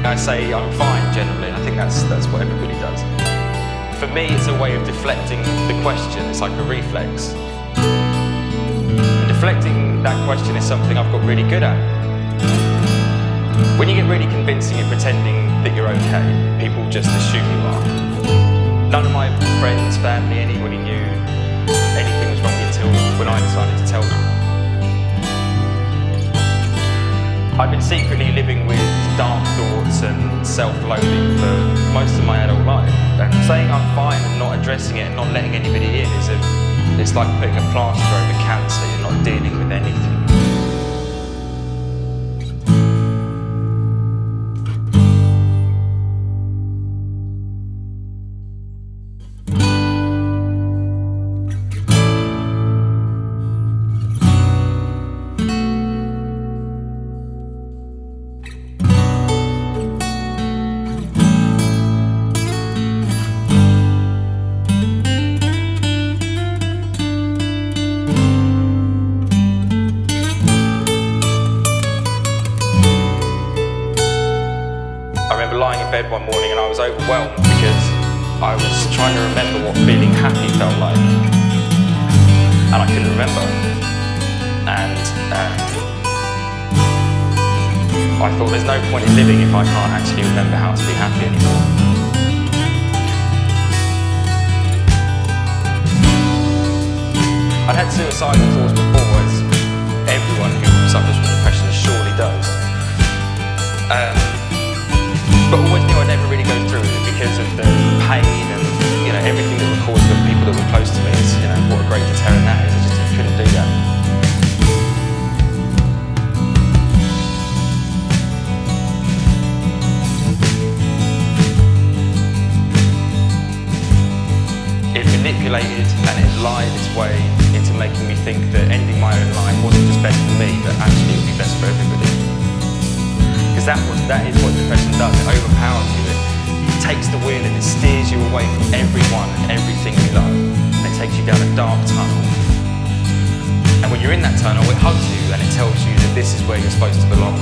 I say I'm fine generally, and I think that's what everybody does. For me, it's a way of deflecting the question. It's like a reflex. And deflecting that question is something I've got really good at. When you get really convincing at pretending that you're okay, people just assume you are. None of my friends, family, anybody knew anything was wrong until when I decided to tell them. I've been secretly living with dark thoughts and self-loathing for most of my adult life. And saying I'm fine and not addressing it and not letting anybody in it's like putting a plaster over cancer. You're not dealing with anything. Lying in bed one morning and I was overwhelmed because I was trying to remember what feeling happy felt like, and I couldn't remember. And I thought there's no point in living if I can't actually remember how to be happy anymore. I'd had suicidal thoughts before, as everyone who suffers from depression surely does. But always knew I'd never really go through it because of the pain and everything that would cause the people that were close to me. What a great deterrent that is. I just couldn't do that. It manipulated and it lied its way into making me think that ending my own life wasn't just best for me, but actually it would be best for everybody. Because that is what depression does. It overpowers you. It takes the wheel and it steers you away from everyone and everything you love. And it takes you down a dark tunnel. And when you're in that tunnel, it hugs you and it tells you that this is where you're supposed to belong.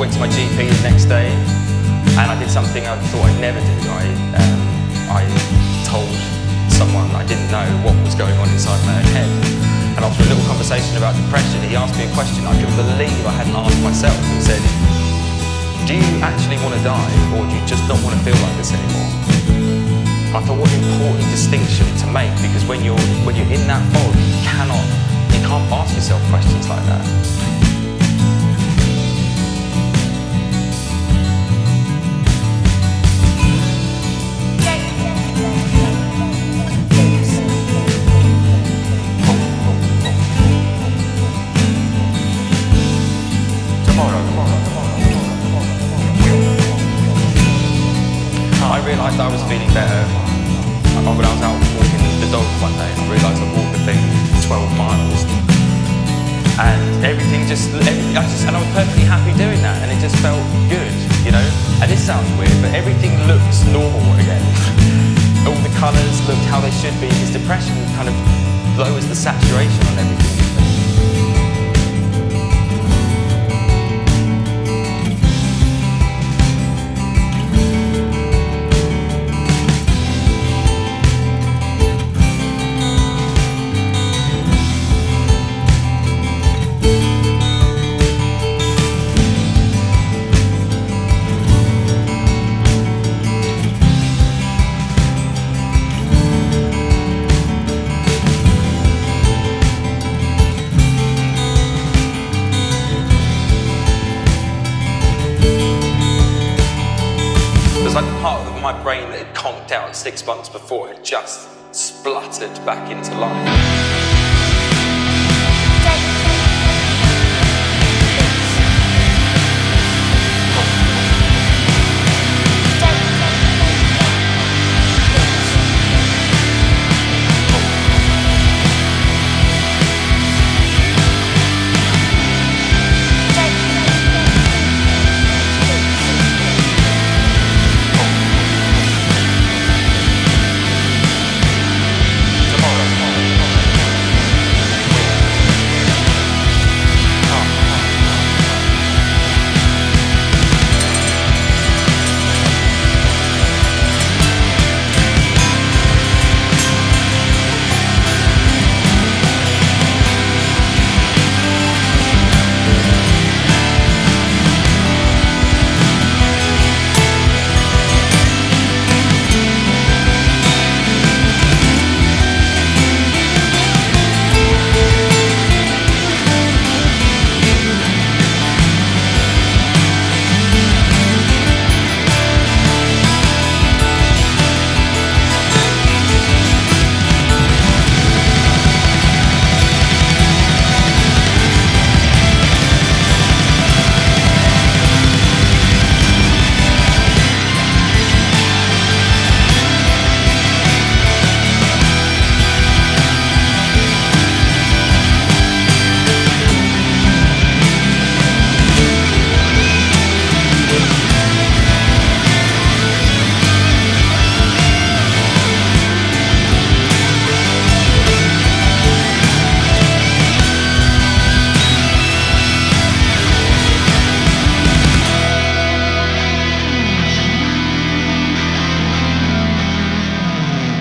To my GP the next day, and I did something I thought I'd never do. I told someone I didn't know what was going on inside my own head. And after a little conversation about depression, he asked me a question I couldn't believe I hadn't asked myself. He said, "Do you actually want to die, or do you just not want to feel like this anymore?" I thought, what an important distinction to make, because when you're in that fog, you can't ask yourself questions like that. I realised I was feeling better when I was out walking the dog one day. I realised I walked the thing 12 miles, and I was perfectly happy doing that, and it just felt good, And this sounds weird, but everything looks normal again. All the colours looked how they should be, because depression kind of lowers the saturation on everything. brain that had conked out 6 months before had just spluttered back into life.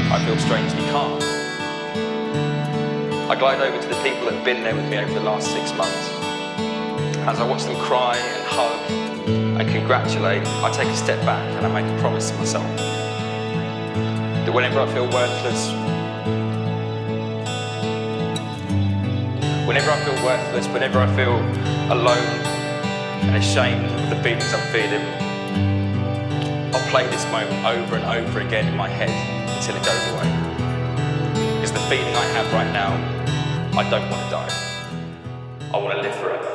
I feel strangely calm. I glide over to the people that have been there with me over the last 6 months. As I watch them cry and hug and congratulate, I take a step back and I make a promise to myself that whenever I feel worthless, whenever I feel alone and ashamed of the feelings I'm feeling, I'll play this moment over and over again in my head until it goes away. Because the feeling I have right now, I don't want to die. I want to live forever.